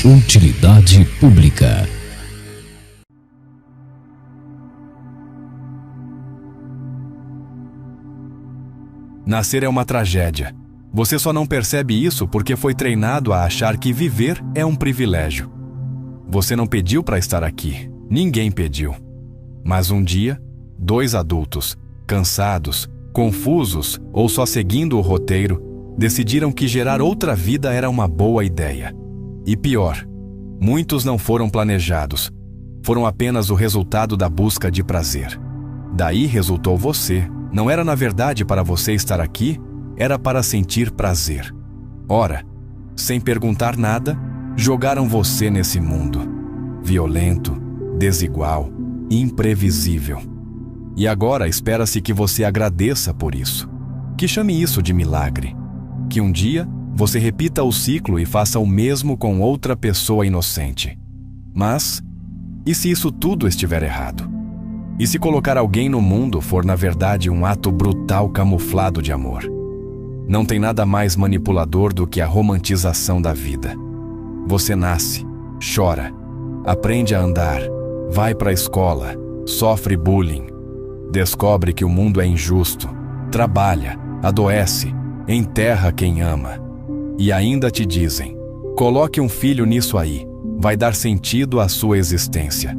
Utilidade pública. Nascer é uma tragédia. Você só não percebe isso porque foi treinado a achar que viver é um privilégio. Você não pediu para estar aqui. Ninguém pediu. Mas um dia, dois adultos, cansados, confusos ou só seguindo o roteiro, decidiram que gerar outra vida era uma boa ideia. E pior, muitos não foram planejados. Foram apenas o resultado da busca de prazer. Daí resultou você. Não era na verdade para você estar aqui, era para sentir prazer. Ora, sem perguntar nada, jogaram você nesse mundo. Violento, desigual, imprevisível. E agora espera-se que você agradeça por isso. Que chame isso de milagre. Que um dia você repita o ciclo e faça o mesmo com outra pessoa inocente. Mas, e se isso tudo estiver errado? E se colocar alguém no mundo for na verdade um ato brutal camuflado de amor? Não tem nada mais manipulador do que a romantização da vida. Você nasce, chora, aprende a andar, vai para a escola, sofre bullying, descobre que o mundo é injusto, trabalha, adoece, enterra quem ama. E ainda te dizem, coloque um filho nisso aí, vai dar sentido à sua existência.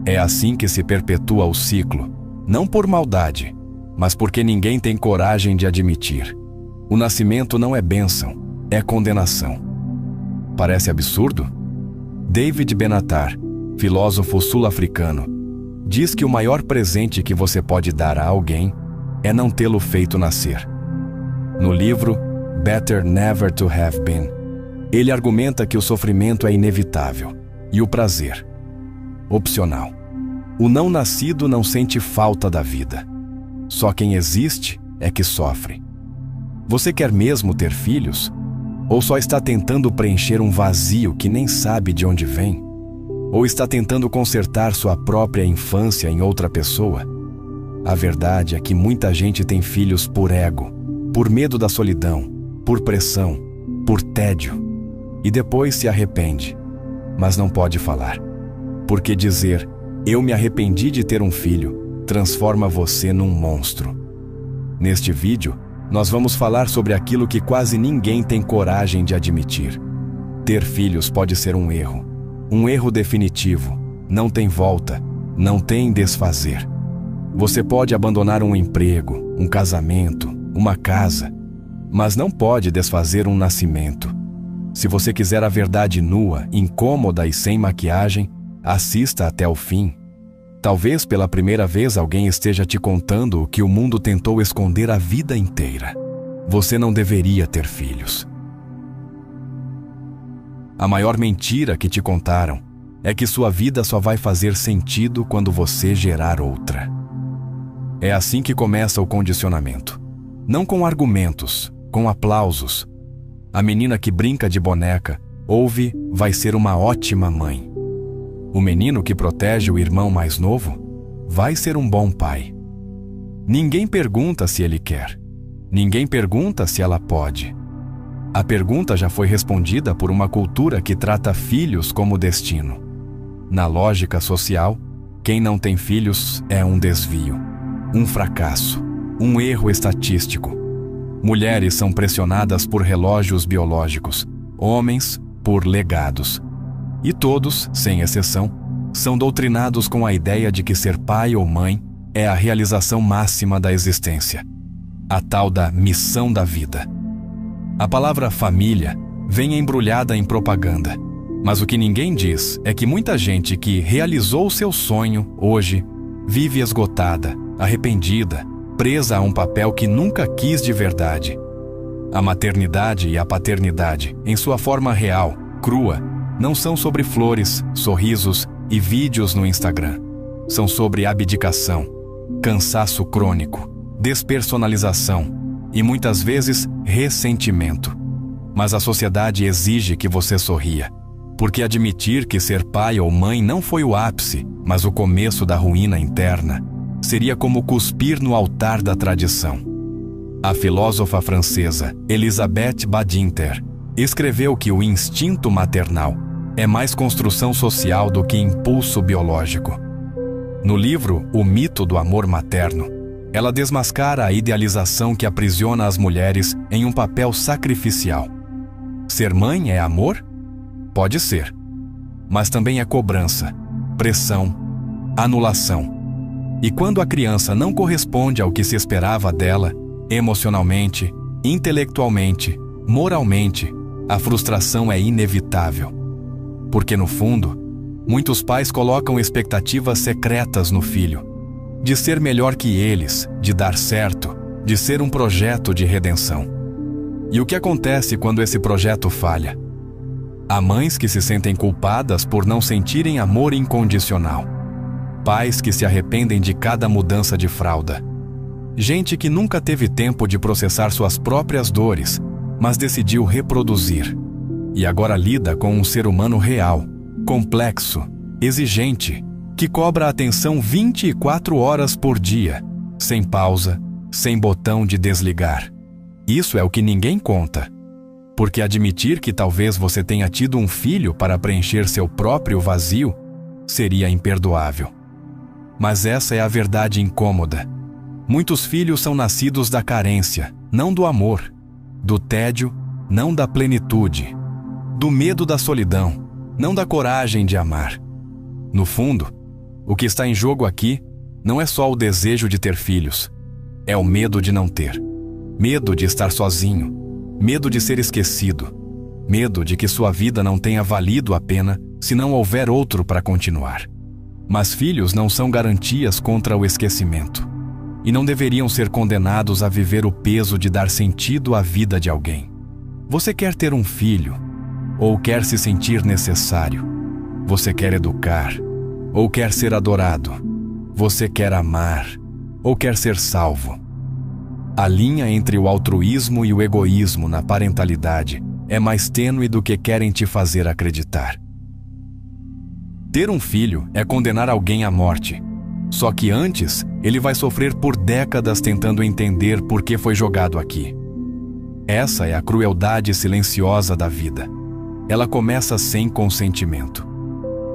É assim que se perpetua o ciclo, não por maldade, mas porque ninguém tem coragem de admitir. O nascimento não é bênção, é condenação. Parece absurdo? David Benatar, filósofo sul-africano, diz que o maior presente que você pode dar a alguém é não tê-lo feito nascer. No livro Better Never to Have Been, ele argumenta que o sofrimento é inevitável e o prazer opcional. O não nascido não sente falta da vida. Só quem existe é que sofre. Você quer mesmo ter filhos? Ou só está tentando preencher um vazio que nem sabe de onde vem? Ou está tentando consertar sua própria infância em outra pessoa? A verdade é que muita gente tem filhos por ego, por medo da solidão, por pressão, por tédio. E depois se arrepende, mas não pode falar. Porque dizer, eu me arrependi de ter um filho, transforma você num monstro. Neste vídeo, nós vamos falar sobre aquilo que quase ninguém tem coragem de admitir. Ter filhos pode ser um erro definitivo, não tem volta, não tem desfazer. Você pode abandonar um emprego, um casamento, uma casa, mas não pode desfazer um nascimento. Se você quiser a verdade nua, incômoda e sem maquiagem, assista até o fim. Talvez pela primeira vez alguém esteja te contando o que o mundo tentou esconder a vida inteira. Você não deveria ter filhos. A maior mentira que te contaram é que sua vida só vai fazer sentido quando você gerar outra. É assim que começa o condicionamento. Não com argumentos, com aplausos. A menina que brinca de boneca ouve, vai ser uma ótima mãe. O menino que protege o irmão mais novo vai ser um bom pai. Ninguém pergunta se ele quer. Ninguém pergunta se ela pode. A pergunta já foi respondida por uma cultura que trata filhos como destino. Na lógica social, quem não tem filhos é um desvio, um fracasso, um erro estatístico. Mulheres são pressionadas por relógios biológicos, homens por legados. E todos, sem exceção, são doutrinados com a ideia de que ser pai ou mãe é a realização máxima da existência, a tal da missão da vida. A palavra família vem embrulhada em propaganda, mas o que ninguém diz é que muita gente que realizou seu sonho hoje vive esgotada, arrependida, presa a um papel que nunca quis de verdade. A maternidade e a paternidade, em sua forma real, crua, não são sobre flores, sorrisos e vídeos no Instagram. São sobre abdicação, cansaço crônico, despersonalização e muitas vezes ressentimento. Mas a sociedade exige que você sorria, porque admitir que ser pai ou mãe não foi o ápice, mas o começo da ruína interna, seria como cuspir no altar da tradição. A filósofa francesa Elisabeth Badinter escreveu que o instinto maternal é mais construção social do que impulso biológico. No livro O Mito do Amor Materno, ela desmascara a idealização que aprisiona as mulheres em um papel sacrificial. Ser mãe é amor? Pode ser. Mas também é cobrança, pressão, anulação. E quando a criança não corresponde ao que se esperava dela, emocionalmente, intelectualmente, moralmente, a frustração é inevitável. Porque, no fundo, muitos pais colocam expectativas secretas no filho, de ser melhor que eles, de dar certo, de ser um projeto de redenção. E o que acontece quando esse projeto falha? Há mães que se sentem culpadas por não sentirem amor incondicional. Pais que se arrependem de cada mudança de fralda. Gente que nunca teve tempo de processar suas próprias dores, mas decidiu reproduzir. E agora lida com um ser humano real, complexo, exigente, que cobra atenção 24 horas por dia, sem pausa, sem botão de desligar. Isso é o que ninguém conta. Porque admitir que talvez você tenha tido um filho para preencher seu próprio vazio seria imperdoável. Mas essa é a verdade incômoda. Muitos filhos são nascidos da carência, não do amor, do tédio, não da plenitude, do medo da solidão, não da coragem de amar. No fundo, o que está em jogo aqui não é só o desejo de ter filhos, é o medo de não ter, medo de estar sozinho, medo de ser esquecido, medo de que sua vida não tenha valido a pena se não houver outro para continuar. Mas filhos não são garantias contra o esquecimento, e não deveriam ser condenados a viver o peso de dar sentido à vida de alguém. Você quer ter um filho, ou quer se sentir necessário? Você quer educar, ou quer ser adorado? Você quer amar, ou quer ser salvo? A linha entre o altruísmo e o egoísmo na parentalidade é mais tênue do que querem te fazer acreditar. Ter um filho é condenar alguém à morte. Só que antes, ele vai sofrer por décadas tentando entender por que foi jogado aqui. Essa é a crueldade silenciosa da vida. Ela começa sem consentimento.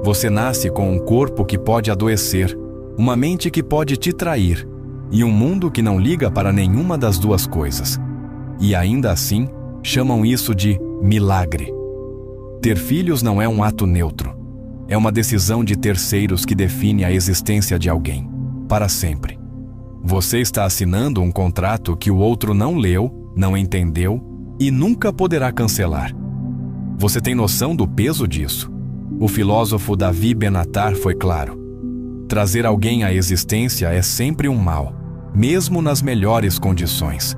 Você nasce com um corpo que pode adoecer, uma mente que pode te trair, e um mundo que não liga para nenhuma das duas coisas. E ainda assim, chamam isso de milagre. Ter filhos não é um ato neutro. É uma decisão de terceiros que define a existência de alguém, para sempre. Você está assinando um contrato que o outro não leu, não entendeu e nunca poderá cancelar. Você tem noção do peso disso? O filósofo Davi Benatar foi claro. Trazer alguém à existência é sempre um mal, mesmo nas melhores condições.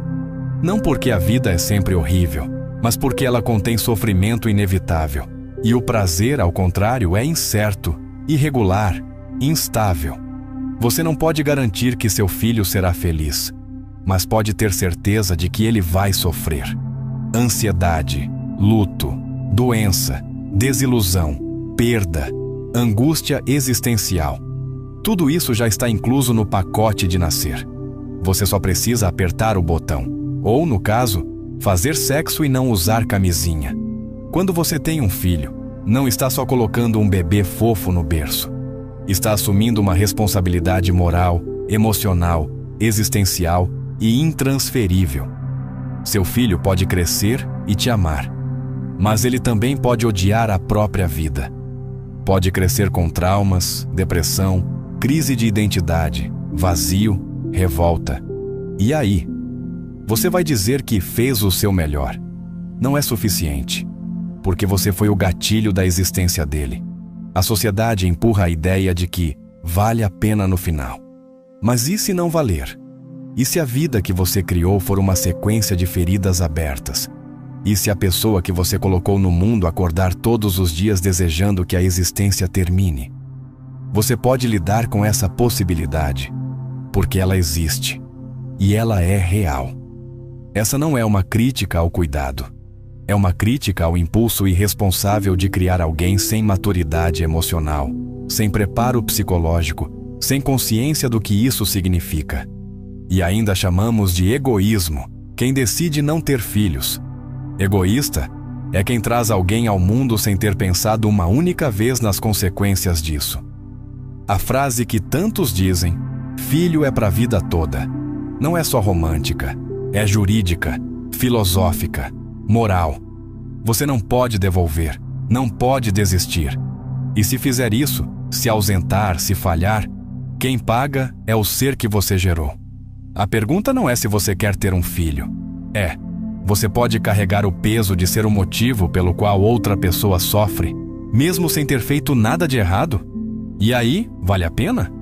Não porque a vida é sempre horrível, mas porque ela contém sofrimento inevitável. E o prazer, ao contrário, é incerto, irregular, instável. Você não pode garantir que seu filho será feliz, mas pode ter certeza de que ele vai sofrer. Ansiedade, luto, doença, desilusão, perda, angústia existencial. Tudo isso já está incluso no pacote de nascer. Você só precisa apertar o botão, ou, no caso, fazer sexo e não usar camisinha. Quando você tem um filho, não está só colocando um bebê fofo no berço. Está assumindo uma responsabilidade moral, emocional, existencial e intransferível. Seu filho pode crescer e te amar, mas ele também pode odiar a própria vida. Pode crescer com traumas, depressão, crise de identidade, vazio, revolta. E aí? Você vai dizer que fez o seu melhor. Não é suficiente, porque você foi o gatilho da existência dele. A sociedade empurra a ideia de que vale a pena no final. Mas e se não valer? E se a vida que você criou for uma sequência de feridas abertas? E se a pessoa que você colocou no mundo acordar todos os dias desejando que a existência termine? Você pode lidar com essa possibilidade, porque ela existe, e ela é real. Essa não é uma crítica ao cuidado. É uma crítica ao impulso irresponsável de criar alguém sem maturidade emocional, sem preparo psicológico, sem consciência do que isso significa. E ainda chamamos de egoísmo quem decide não ter filhos. Egoísta é quem traz alguém ao mundo sem ter pensado uma única vez nas consequências disso. A frase que tantos dizem, filho é para a vida toda, não é só romântica, é jurídica, filosófica, moral. Você não pode devolver, não pode desistir. E se fizer isso, se ausentar, se falhar, quem paga é o ser que você gerou. A pergunta não é se você quer ter um filho. Você pode carregar o peso de ser o motivo pelo qual outra pessoa sofre, mesmo sem ter feito nada de errado? E aí, vale a pena?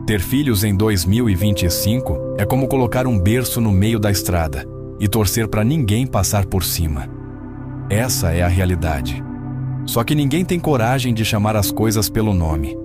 Ter filhos em 2025 é como colocar um berço no meio da estrada e torcer para ninguém passar por cima. Essa é a realidade. Só que ninguém tem coragem de chamar as coisas pelo nome,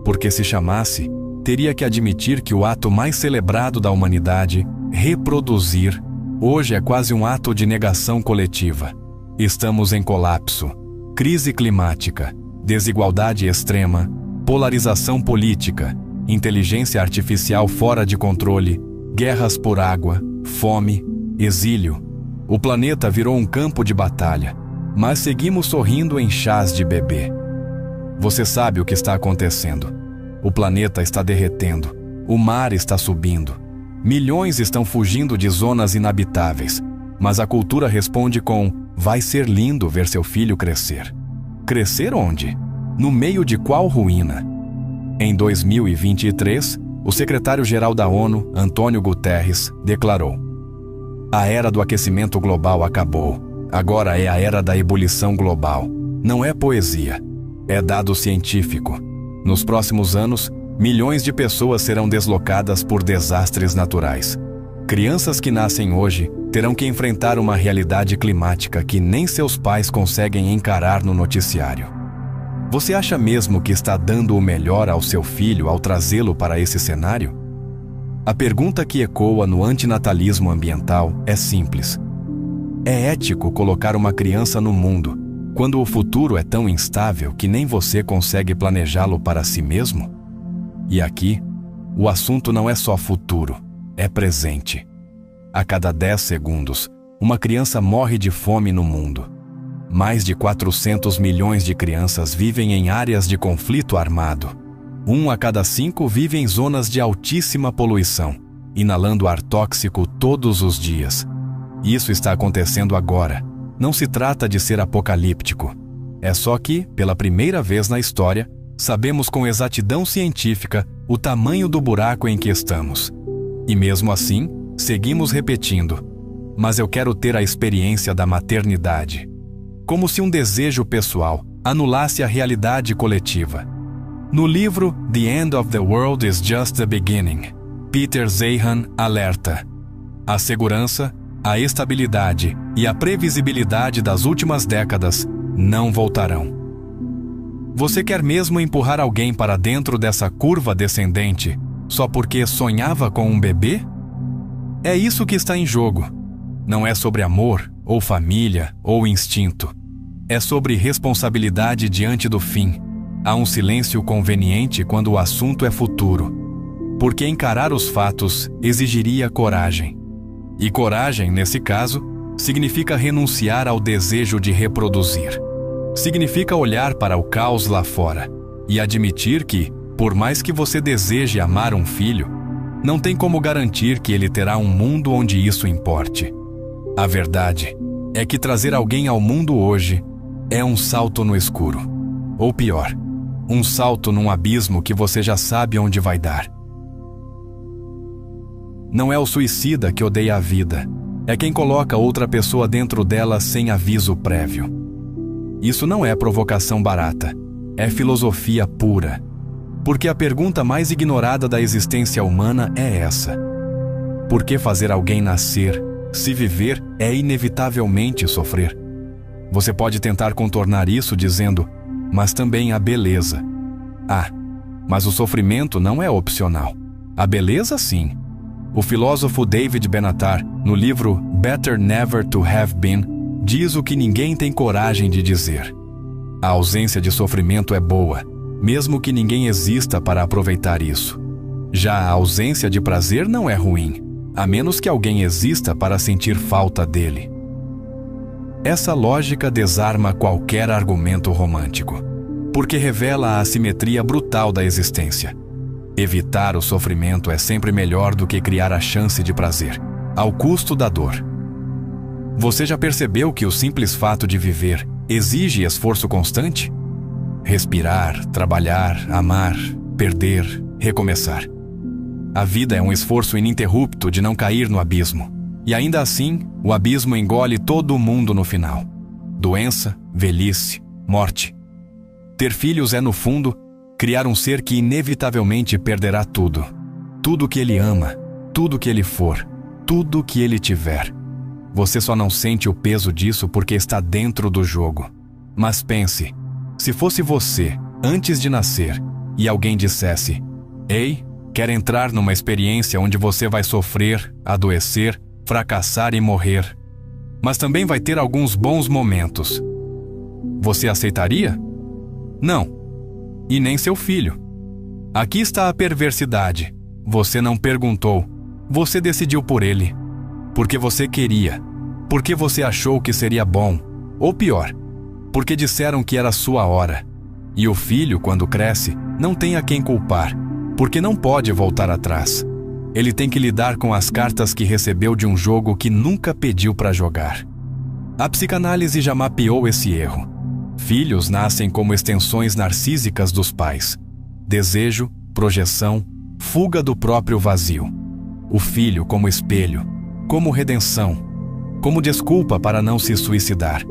porque se chamasse, teria que admitir que o ato mais celebrado da humanidade, reproduzir, hoje é quase um ato de negação coletiva. Estamos em colapso, crise climática, desigualdade extrema, polarização política, inteligência artificial fora de controle, guerras por água, fome, exílio. O planeta virou um campo de batalha, mas seguimos sorrindo em chás de bebê. Você sabe o que está acontecendo. O planeta está derretendo, o mar está subindo. Milhões estão fugindo de zonas inabitáveis, mas a cultura responde com: vai ser lindo ver seu filho crescer. Crescer onde? No meio de qual ruína? Em 2023, o secretário-geral da ONU, Antônio Guterres, declarou: a era do aquecimento global acabou. Agora é a era da ebulição global. Não é poesia, é dado científico. Nos próximos anos, milhões de pessoas serão deslocadas por desastres naturais. Crianças que nascem hoje terão que enfrentar uma realidade climática que nem seus pais conseguem encarar no noticiário. Você acha mesmo que está dando o melhor ao seu filho ao trazê-lo para esse cenário? A pergunta que ecoa no antinatalismo ambiental é simples. É ético colocar uma criança no mundo quando o futuro é tão instável que nem você consegue planejá-lo para si mesmo? E aqui, o assunto não é só futuro, é presente. A cada 10 segundos, uma criança morre de fome no mundo. Mais de 400 milhões de crianças vivem em áreas de conflito armado. 1 a cada 5 vive em zonas de altíssima poluição, inalando ar tóxico todos os dias. Isso está acontecendo agora. Não se trata de ser apocalíptico. É só que, pela primeira vez na história, sabemos com exatidão científica o tamanho do buraco em que estamos. E mesmo assim, seguimos repetindo: mas eu quero ter a experiência da maternidade. Como se um desejo pessoal anulasse a realidade coletiva. No livro The End of the World is Just the Beginning, Peter Zeihan alerta: a segurança, a estabilidade e a previsibilidade das últimas décadas não voltarão. Você quer mesmo empurrar alguém para dentro dessa curva descendente só porque sonhava com um bebê? É isso que está em jogo. Não é sobre amor, ou família, ou instinto. É sobre responsabilidade diante do fim. Há um silêncio conveniente quando o assunto é futuro, porque encarar os fatos exigiria coragem. E coragem, nesse caso, significa renunciar ao desejo de reproduzir. Significa olhar para o caos lá fora e admitir que, por mais que você deseje amar um filho, não tem como garantir que ele terá um mundo onde isso importe. A verdade é que trazer alguém ao mundo hoje é um salto no escuro. Ou pior, um salto num abismo que você já sabe onde vai dar. Não é o suicida que odeia a vida, é quem coloca outra pessoa dentro dela sem aviso prévio. Isso não é provocação barata, é filosofia pura. Porque a pergunta mais ignorada da existência humana é essa: por que fazer alguém nascer, se viver é inevitavelmente sofrer? Você pode tentar contornar isso dizendo: mas também há beleza. Mas o sofrimento não é opcional. A beleza, sim. O filósofo David Benatar, no livro Better Never to Have Been, diz o que ninguém tem coragem de dizer: a ausência de sofrimento é boa, mesmo que ninguém exista para aproveitar isso. Já a ausência de prazer não é ruim, a menos que alguém exista para sentir falta dele. Essa lógica desarma qualquer argumento romântico, porque revela a assimetria brutal da existência. Evitar o sofrimento é sempre melhor do que criar a chance de prazer, ao custo da dor. Você já percebeu que o simples fato de viver exige esforço constante? Respirar, trabalhar, amar, perder, recomeçar. A vida é um esforço ininterrupto de não cair no abismo. E ainda assim, o abismo engole todo mundo no final. Doença, velhice, morte. Ter filhos é, no fundo, criar um ser que inevitavelmente perderá tudo. Tudo que ele ama, tudo que ele for, tudo que ele tiver. Você só não sente o peso disso porque está dentro do jogo. Mas pense, se fosse você, antes de nascer, e alguém dissesse: "Ei, quer entrar numa experiência onde você vai sofrer, adoecer, fracassar e morrer, mas também vai ter alguns bons momentos", você aceitaria? Não. E nem seu filho. Aqui está a perversidade. Você não perguntou. Você decidiu por ele. Porque você queria. Porque você achou que seria bom. Ou pior, porque disseram que era sua hora. E o filho, quando cresce, não tem a quem culpar, porque não pode voltar atrás. Ele tem que lidar com as cartas que recebeu de um jogo que nunca pediu para jogar. A psicanálise já mapeou esse erro. Filhos nascem como extensões narcísicas dos pais. Desejo, projeção, fuga do próprio vazio. O filho como espelho, como redenção, como desculpa para não se suicidar.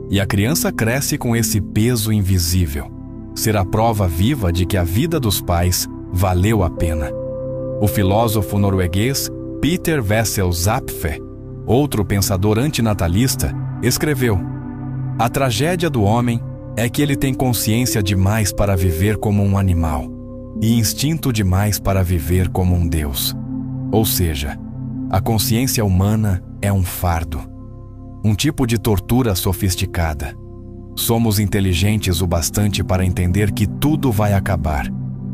E a criança cresce com esse peso invisível. Ser a prova viva de que a vida dos pais valeu a pena. O filósofo norueguês Peter Wessel Zapfe, outro pensador antinatalista, escreveu: "A tragédia do homem é que ele tem consciência demais para viver como um animal e instinto demais para viver como um Deus." Ou seja, a consciência humana é um fardo, um tipo de tortura sofisticada. Somos inteligentes o bastante para entender que tudo vai acabar,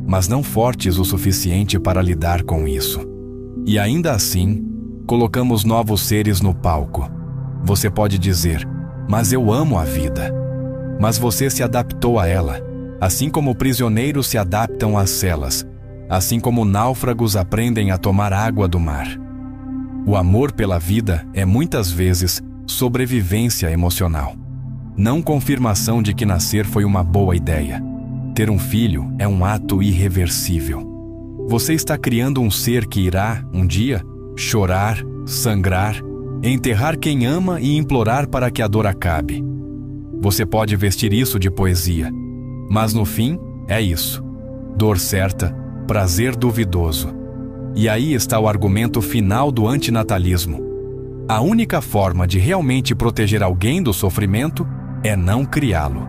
mas não fortes o suficiente para lidar com isso. E ainda assim, colocamos novos seres no palco. Você pode dizer: "Mas eu amo a vida." Mas você se adaptou a ela, assim como prisioneiros se adaptam às celas, assim como náufragos aprendem a tomar água do mar. O amor pela vida é muitas vezes sobrevivência emocional, não confirmação de que nascer foi uma boa ideia. Ter um filho é um ato irreversível. Você está criando um ser que irá, um dia, chorar, sangrar, enterrar quem ama e implorar para que a dor acabe. Você pode vestir isso de poesia, mas no fim é isso: dor certa, prazer duvidoso. E aí está o argumento final do antinatalismo. A única forma de realmente proteger alguém do sofrimento é não criá-lo.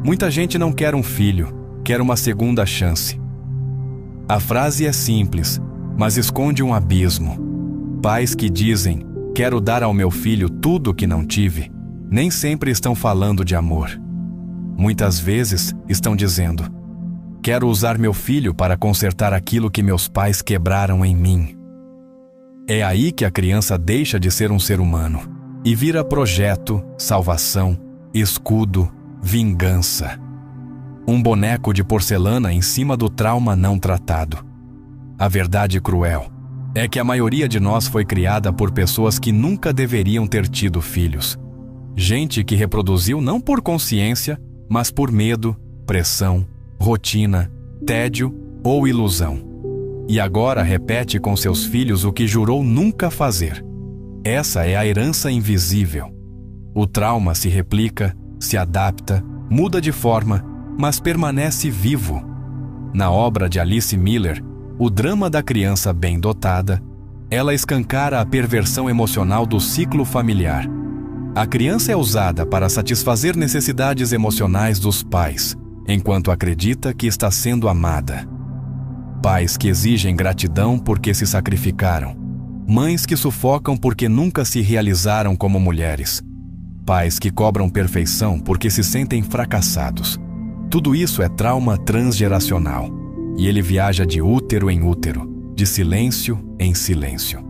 Muita gente não quer um filho, quer uma segunda chance. A frase é simples, mas esconde um abismo. Pais que dizem: "Quero dar ao meu filho tudo o que não tive", nem sempre estão falando de amor. Muitas vezes estão dizendo: "Quero usar meu filho para consertar aquilo que meus pais quebraram em mim." É aí que a criança deixa de ser um ser humano e vira projeto, salvação, escudo, vingança. Um boneco de porcelana em cima do trauma não tratado. A verdade cruel é que a maioria de nós foi criada por pessoas que nunca deveriam ter tido filhos. Gente que reproduziu não por consciência, mas por medo, pressão, rotina, tédio ou ilusão. E agora repete com seus filhos o que jurou nunca fazer. Essa é a herança invisível. O trauma se replica, se adapta, muda de forma, mas permanece vivo. Na obra de Alice Miller, O Drama da Criança Bem Dotada, ela escancara a perversão emocional do ciclo familiar. A criança é usada para satisfazer necessidades emocionais dos pais, enquanto acredita que está sendo amada. Pais que exigem gratidão porque se sacrificaram. Mães que sufocam porque nunca se realizaram como mulheres. Pais que cobram perfeição porque se sentem fracassados. Tudo isso é trauma transgeracional. E ele viaja de útero em útero, de silêncio em silêncio.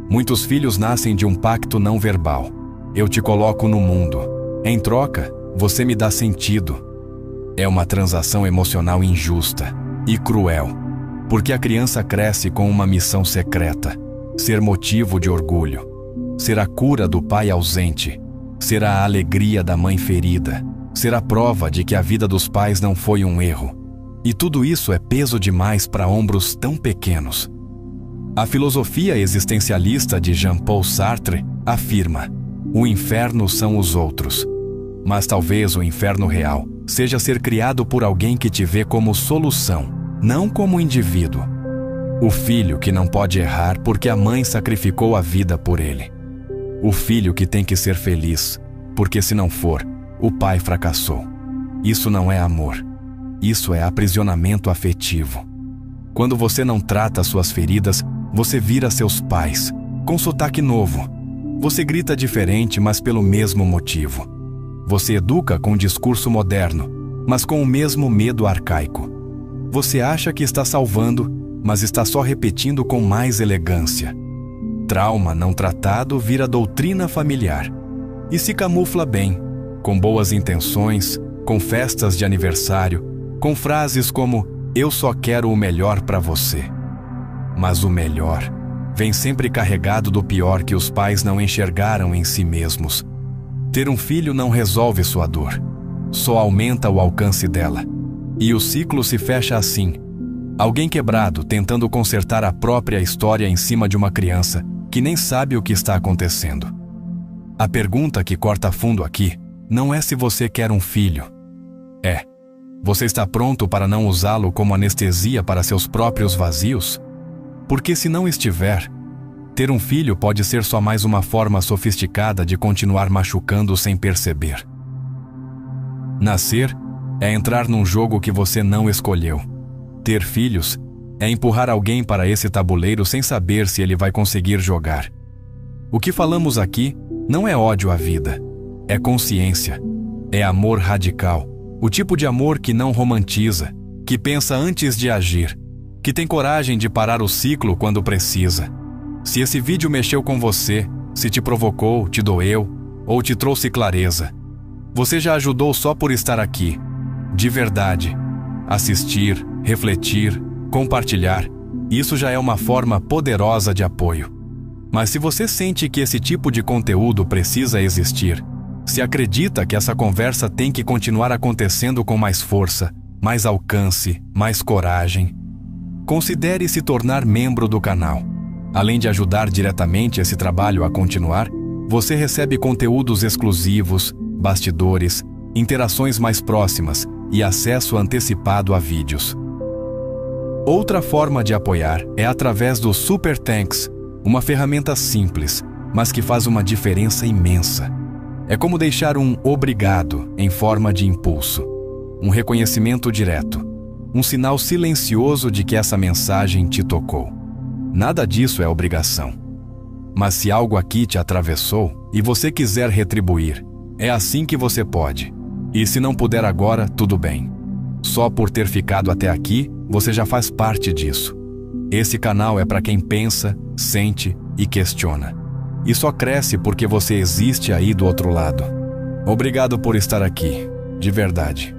Muitos filhos nascem de um pacto não verbal. eu te coloco no mundo. Em troca, você me dá sentido. É uma transação emocional injusta e cruel, porque a criança cresce com uma missão secreta: ser motivo de orgulho, ser a cura do pai ausente, ser a alegria da mãe ferida, ser a prova de que a vida dos pais não foi um erro. E tudo isso é peso demais para ombros tão pequenos. A filosofia existencialista de Jean-Paul Sartre afirma: o inferno são os outros. Mas talvez o inferno real seja ser criado por alguém que te vê como solução, não como indivíduo. O filho que não pode errar porque a mãe sacrificou a vida por ele. O filho que tem que ser feliz, porque se não for, o pai fracassou. Isso não é amor. Isso é aprisionamento afetivo. Quando você não trata suas feridas, você vira seus pais, com sotaque novo. Você grita diferente, mas pelo mesmo motivo. Você educa com discurso moderno, mas com o mesmo medo arcaico. Você acha que está salvando, mas está só repetindo com mais elegância. Trauma não tratado vira doutrina familiar e se camufla bem, com boas intenções, com festas de aniversário, com frases como "eu só quero o melhor para você". Mas o melhor vem sempre carregado do pior que os pais não enxergaram em si mesmos. Ter um filho não resolve sua dor, só aumenta o alcance dela. E o ciclo se fecha assim: alguém quebrado tentando consertar a própria história em cima de uma criança que nem sabe o que está acontecendo. A pergunta que corta fundo aqui não é se você quer um filho. É: você está pronto para não usá-lo como anestesia para seus próprios vazios? Porque se não estiver, ter um filho pode ser só mais uma forma sofisticada de continuar machucando sem perceber. Nascer é entrar num jogo que você não escolheu. Ter filhos é empurrar alguém para esse tabuleiro sem saber se ele vai conseguir jogar. O que falamos aqui não é ódio à vida, é consciência, é amor radical, o tipo de amor que não romantiza, que pensa antes de agir, que tem coragem de parar o ciclo quando precisa. Se esse vídeo mexeu com você, se te provocou, te doeu ou te trouxe clareza, você já ajudou só por estar aqui. De verdade. Assistir, refletir, compartilhar, isso já é uma forma poderosa de apoio. Mas se você sente que esse tipo de conteúdo precisa existir, se acredita que essa conversa tem que continuar acontecendo com mais força, mais alcance, mais coragem, considere se tornar membro do canal. Além de ajudar diretamente esse trabalho a continuar, você recebe conteúdos exclusivos, bastidores, interações mais próximas e acesso antecipado a vídeos. Outra forma de apoiar é através do Super Thanks, uma ferramenta simples, mas que faz uma diferença imensa. É como deixar um obrigado em forma de impulso, um reconhecimento direto, um sinal silencioso de que essa mensagem te tocou. Nada disso é obrigação. Mas se algo aqui te atravessou e você quiser retribuir, é assim que você pode. E se não puder agora, tudo bem. Só por ter ficado até aqui, você já faz parte disso. Esse canal é para quem pensa, sente e questiona. E só cresce porque você existe aí do outro lado. Obrigado por estar aqui, de verdade.